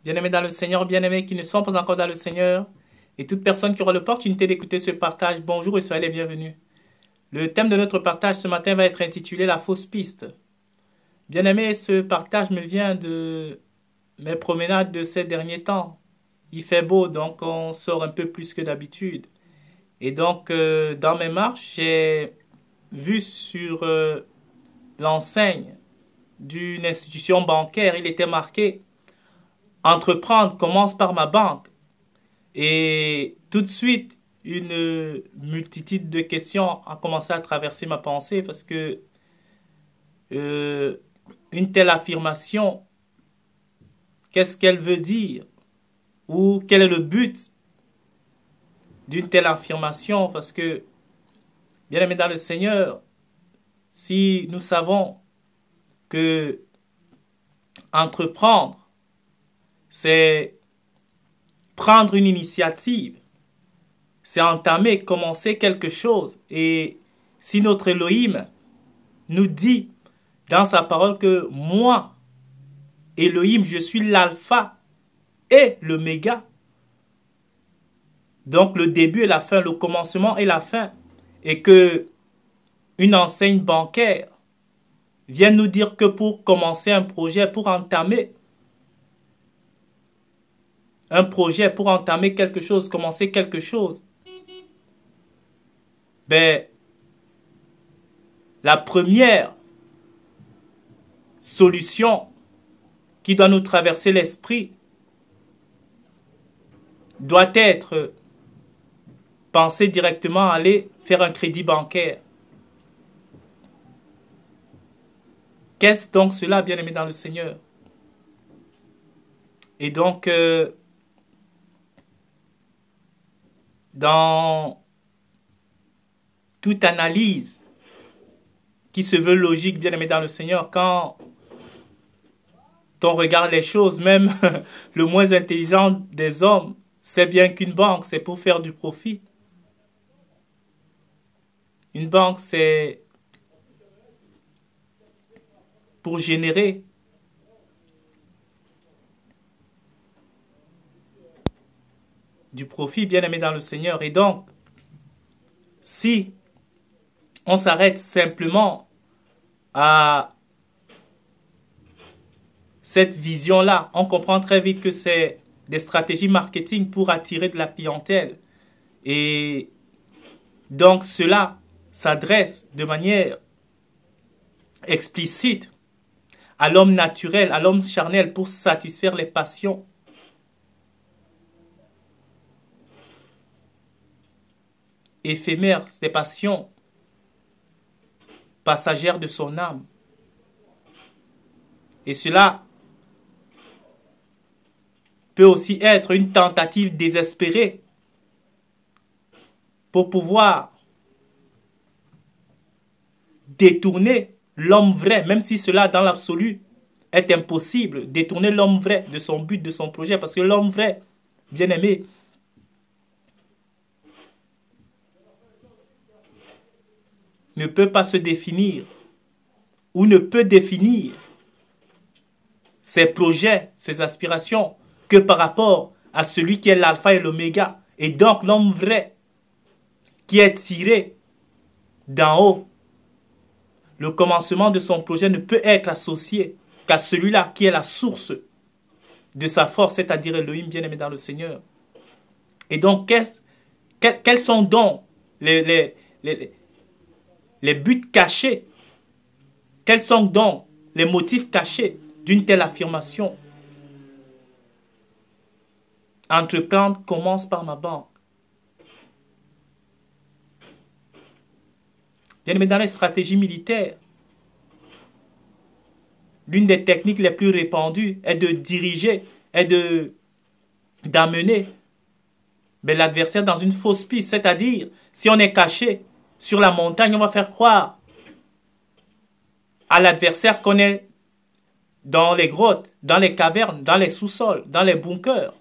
Bien-aimés dans le Seigneur, bien-aimés qui ne sont pas encore dans le Seigneur, et toute personne qui aura l'opportunité d'écouter ce partage, bonjour et soyez les bienvenus. Le thème de notre partage ce matin va être intitulé La fausse piste. Bien-aimés, ce partage me vient de mes promenades de ces derniers temps. Il fait beau, donc on sort un peu plus que d'habitude. Et donc, dans mes marches, j'ai vu sur l'enseigne d'une institution bancaire, il était marqué Entreprendre commence par ma banque. Et tout de suite, une multitude de questions a commencé à traverser ma pensée parce que euh, une telle affirmation, qu'est-ce qu'elle veut dire? Ou quel est le but d'une telle affirmation? Parce que, bien aimé dans le Seigneur, si nous savons que entreprendre, c'est prendre une initiative, c'est entamer, commencer quelque chose. Et si notre Elohim nous dit dans sa parole que moi, Elohim, je suis l'alpha et l'oméga, donc le début et la fin, le commencement et la fin, et que une enseigne bancaire vient nous dire que pour commencer un projet, pour entamer un projet, pour entamer quelque chose, commencer quelque chose, ben, la première solution qui doit nous traverser l'esprit doit être penser directement à aller faire un crédit bancaire. Qu'est-ce donc cela, bien-aimé dans le Seigneur? Et donc, dans toute analyse qui se veut logique, bien-aimé dans le Seigneur, quand on regarde les choses, même le moins intelligent des hommes sait bien qu'une banque, c'est pour faire du profit. Une banque, c'est pour générer du profit, bien-aimé dans le Seigneur. Et donc, si on s'arrête simplement à cette vision-là, on comprend très vite que c'est des stratégies marketing pour attirer de la clientèle. Et donc, cela s'adresse de manière explicite à l'homme naturel, à l'homme charnel pour satisfaire les passions. Éphémères, des passions passagères de son âme. Et cela peut aussi être une tentative désespérée pour pouvoir détourner l'homme vrai, même si cela dans l'absolu est impossible, détourner l'homme vrai de son but, de son projet, parce que l'homme vrai, bien aimé, ne peut pas se définir ou ne peut définir ses projets, ses aspirations que par rapport à celui qui est l'alpha et l'oméga. Et donc l'homme vrai qui est tiré d'en haut, le commencement de son projet ne peut être associé qu'à celui-là qui est la source de sa force, c'est-à-dire Elohim bien-aimé dans le Seigneur. Et donc, quels sont donc les buts cachés? Quels sont donc les motifs cachés d'une telle affirmation? Entreprendre commence par ma banque. Bien aimé, dans les stratégies militaires, l'une des techniques les plus répandues est de diriger, est d'amener l'adversaire dans une fausse piste. C'est-à-dire, si on est caché sur la montagne, on va faire croire à l'adversaire qu'on est dans les grottes, dans les cavernes, dans les sous-sols, dans les bunkers.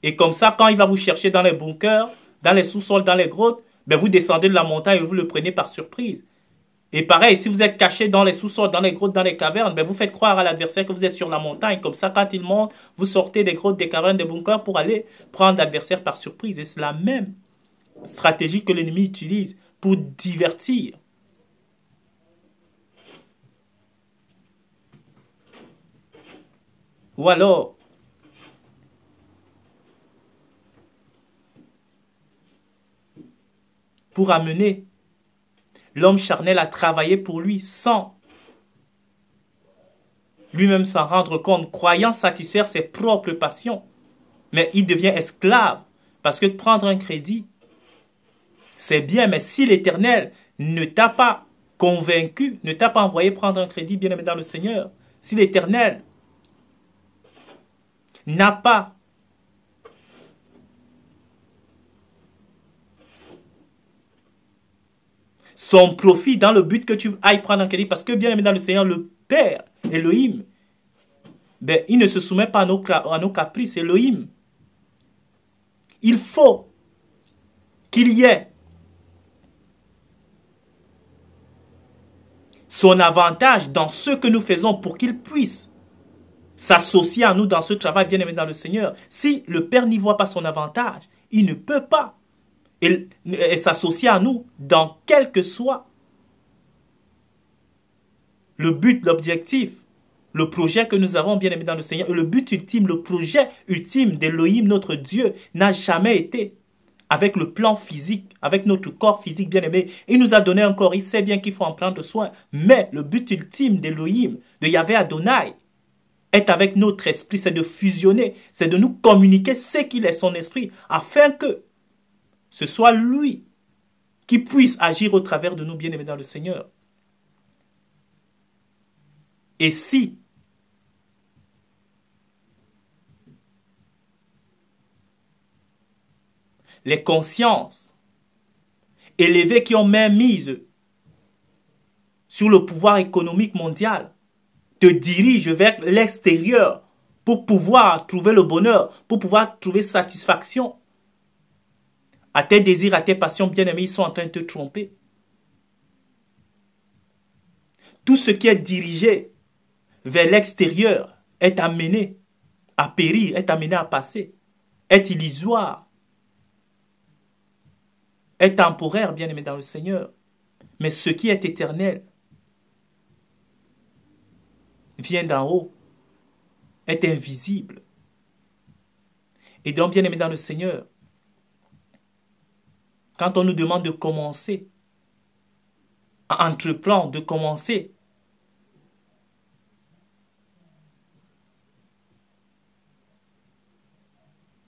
Et comme ça, quand il va vous chercher dans les bunkers, dans les sous-sols, dans les grottes, ben vous descendez de la montagne et vous le prenez par surprise. Et pareil, si vous êtes caché dans les sous-sols, dans les grottes, dans les cavernes, ben vous faites croire à l'adversaire que vous êtes sur la montagne. Comme ça, quand il monte, vous sortez des grottes, des cavernes, des bunkers pour aller prendre l'adversaire par surprise. Et c'est la même stratégie que l'ennemi utilise pour divertir. Ou alors, pour amener l'homme charnel à travailler pour lui sans lui-même s'en rendre compte, croyant satisfaire ses propres passions. Mais il devient esclave. Parce que prendre un crédit, c'est bien, mais si l'Éternel ne t'a pas convaincu, ne t'a pas envoyé prendre un crédit, bien aimé dans le Seigneur, si l'Éternel n'a pas son profit dans le but que tu ailles prendre un crédit, parce que bien aimé dans le Seigneur, le Père, Elohim, ben, il ne se soumet pas à nos caprices, Elohim. Il faut qu'il y ait son avantage dans ce que nous faisons pour qu'il puisse s'associer à nous dans ce travail bien aimé dans le Seigneur. Si le Père n'y voit pas son avantage, il ne peut pas et s'associer à nous dans quel que soit le but, l'objectif, le projet que nous avons bien aimé dans le Seigneur. Le but ultime, le projet ultime d'Elohim, notre Dieu, n'a jamais été avec le plan physique, avec notre corps physique bien aimé. Il nous a donné un corps, il sait bien qu'il faut en prendre soin. Mais le but ultime d'Elohim, de Yahvé Adonai, est avec notre esprit, c'est de fusionner, c'est de nous communiquer ce qu'il est, son esprit, afin que ce soit lui qui puisse agir au travers de nous, bien-aimés dans le Seigneur. Et si les consciences élevées qui ont main mise sur le pouvoir économique mondial te dirigent vers l'extérieur pour pouvoir trouver le bonheur, pour pouvoir trouver satisfaction à tes désirs, à tes passions, bien-aimés, ils sont en train de te tromper. Tout ce qui est dirigé vers l'extérieur est amené à périr, est amené à passer, est illusoire, est temporaire, bien-aimé dans le Seigneur. Mais ce qui est éternel vient d'en haut, est invisible. Et donc, bien-aimé dans le Seigneur, quand on nous demande de commencer à entreprendre, de commencer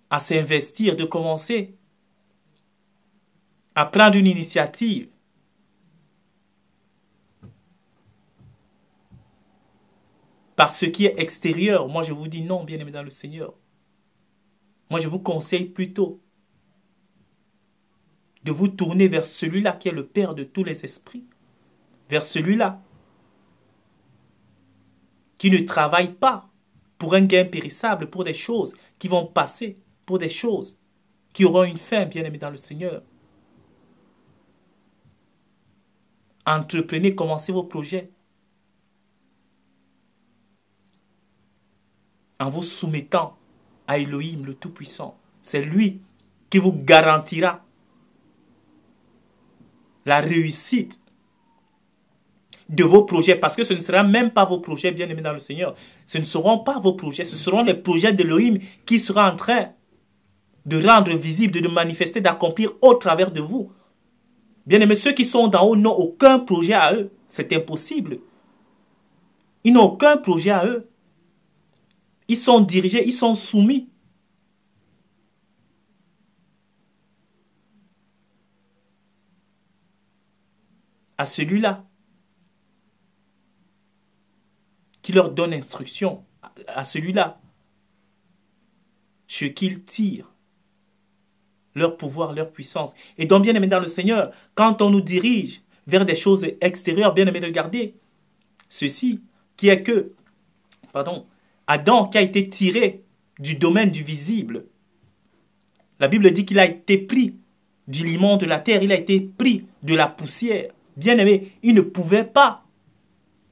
à s'investir, de commencer à prendre une initiative, par ce qui est extérieur, moi je vous dis non, bien-aimé dans le Seigneur. Moi je vous conseille plutôt de vous tourner vers celui-là qui est le Père de tous les esprits, vers celui-là qui ne travaille pas pour un gain périssable, pour des choses qui vont passer, pour des choses qui auront une fin, bien-aimé dans le Seigneur. Entreprenez, commencez vos projets en vous soumettant à Elohim, le Tout-Puissant. C'est lui qui vous garantira la réussite de vos projets, parce que ce ne sera même pas vos projets, bien-aimés dans le Seigneur. Ce ne seront pas vos projets, ce seront les projets d'Elohim qui seront en train de rendre visible, de manifester, d'accomplir au travers de vous. Bien-aimés, ceux qui sont d'en haut n'ont aucun projet à eux. C'est impossible. Ils n'ont aucun projet à eux. Ils sont dirigés, ils sont soumis à celui-là qui leur donne instruction, à celui-là ce qu'ils tirent, leur pouvoir, leur puissance. Et donc, bien aimé dans le Seigneur, quand on nous dirige vers des choses extérieures, bien aimé, regardez ceci, qui est que, Adam qui a été tiré du domaine du visible. La Bible dit qu'il a été pris du limon de la terre, il a été pris de la poussière, Bien-aimé, il ne pouvait pas.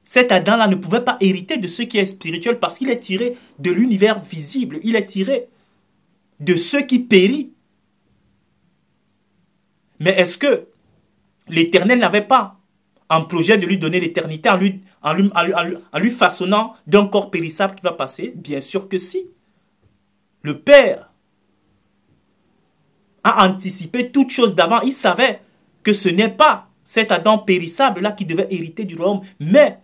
Cet Adam-là ne pouvait pas hériter de ce qui est spirituel parce qu'il est tiré de l'univers visible. Il est tiré de ce qui périt. Mais est-ce que l'Éternel n'avait pas un projet de lui donner l'éternité en lui façonnant d'un corps périssable qui va passer? Bien sûr que si. Le Père a anticipé toute chose d'avant. Il savait que ce n'est pas cet Adam périssable-là qui devait hériter du royaume, mais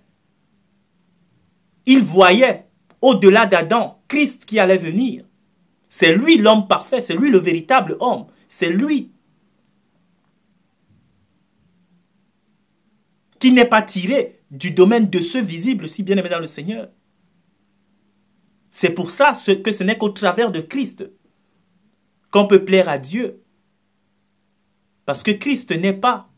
il voyait au-delà d'Adam Christ qui allait venir. C'est lui l'homme parfait, c'est lui le véritable homme, c'est lui qui n'est pas tiré du domaine de ce visible, si bien aimé dans le Seigneur. C'est pour ça que ce n'est qu'au travers de Christ qu'on peut plaire à Dieu. Parce que Christ n'est pas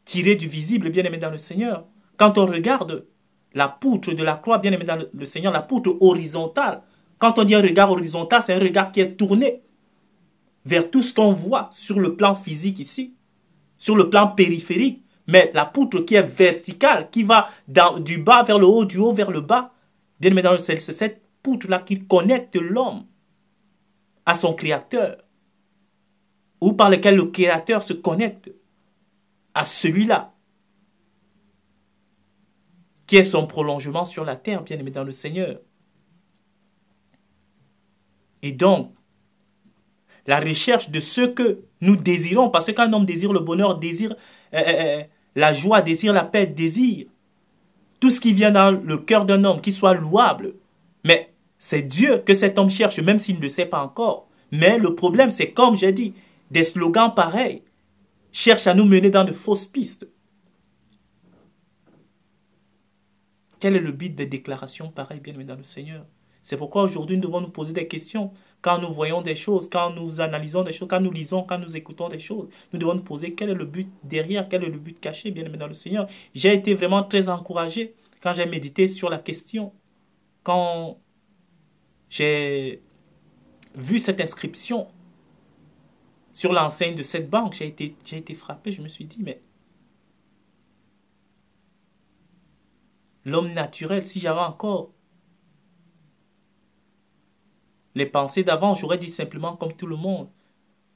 tiré du visible, bien aimé dans le Seigneur. Quand on regarde la poutre de la croix, bien aimé dans le Seigneur, la poutre horizontale, quand on dit un regard horizontal, c'est un regard qui est tourné vers tout ce qu'on voit sur le plan physique ici, sur le plan périphérique. Mais la poutre qui est verticale, qui va du bas vers le haut, du haut vers le bas, bien aimé dans le Seigneur, c'est cette poutre-là qui connecte l'homme à son Créateur, ou par lequel le Créateur se connecte à celui-là, qui est son prolongement sur la terre, bien aimé dans le Seigneur. Et donc, la recherche de ce que nous désirons, parce que quand un homme désire le bonheur, désire la joie, désire la paix, désire tout ce qui vient dans le cœur d'un homme, qui soit louable. Mais c'est Dieu que cet homme cherche, même s'il ne le sait pas encore. Mais le problème, c'est comme j'ai dit, des slogans pareils cherchent à nous mener dans de fausses pistes. Quel est le but des déclarations pareilles, bien aimés dans le Seigneur? C'est pourquoi aujourd'hui nous devons nous poser des questions. Quand nous voyons des choses, quand nous analysons des choses, quand nous lisons, quand nous écoutons des choses, nous devons nous poser quel est le but derrière, quel est le but caché, bien aimé dans le Seigneur. J'ai été vraiment très encouragé quand j'ai médité sur la question. Quand j'ai vu cette inscription sur l'enseigne de cette banque, j'ai été frappé. Je me suis dit, mais l'homme naturel, si j'avais encore les pensées d'avant, j'aurais dit simplement comme tout le monde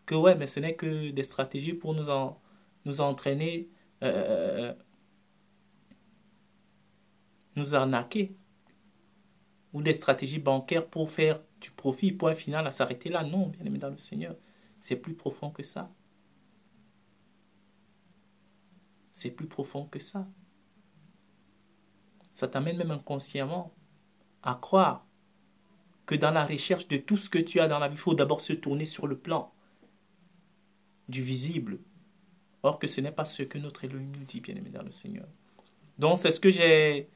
que ouais, mais ce n'est que des stratégies pour nous entraîner, nous arnaquer, ou des stratégies bancaires pour faire du profit, point final, à s'arrêter là. Non, bien aimé dans le Seigneur, c'est plus profond que ça. C'est plus profond que ça. Ça t'amène même inconsciemment à croire que dans la recherche de tout ce que tu as dans la vie, il faut d'abord se tourner sur le plan du visible. Or que ce n'est pas ce que notre Elohim nous dit, bien aimé dans le Seigneur. Donc c'est ce que j'ai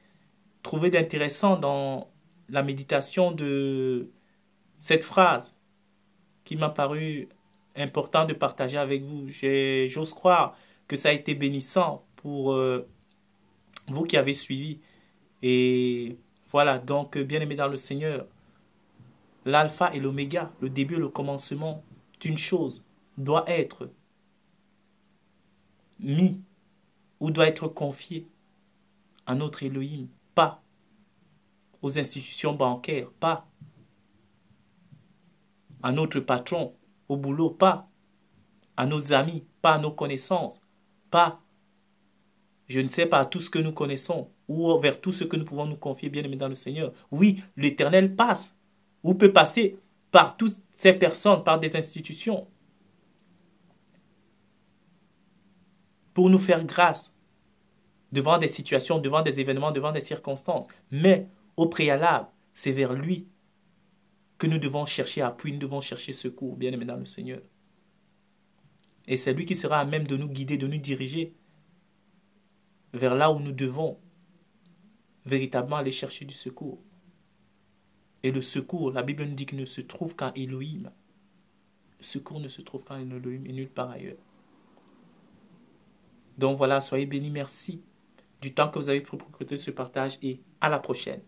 trouvé d'intéressant dans la méditation de cette phrase qui m'a paru important de partager avec vous. J'ose croire que ça a été bénissant pour vous qui avez suivi. Et voilà, donc bien aimé dans le Seigneur, l'alpha et l'oméga, le début et le commencement d'une chose doit être mis ou doit être confié à notre Elohim, pas aux institutions bancaires, pas à notre patron au boulot, pas à nos amis, pas à nos connaissances, pas, je ne sais pas, à tout ce que nous connaissons ou vers tout ce que nous pouvons nous confier, bien aimé dans le Seigneur. Oui, l'Éternel passe ou peut passer par toutes ces personnes, par des institutions, pour nous faire grâce devant des situations, devant des événements, devant des circonstances. Mais au préalable, c'est vers lui que nous devons chercher appui, nous devons chercher secours, bien aimé dans le Seigneur. Et c'est lui qui sera à même de nous guider, de nous diriger vers là où nous devons véritablement aller chercher du secours. Et le secours, la Bible nous dit qu'il ne se trouve qu'en Elohim. Le secours ne se trouve qu'en Elohim et nulle part ailleurs. Donc voilà, soyez bénis, merci du temps que vous avez pris pour écouter ce partage et à la prochaine.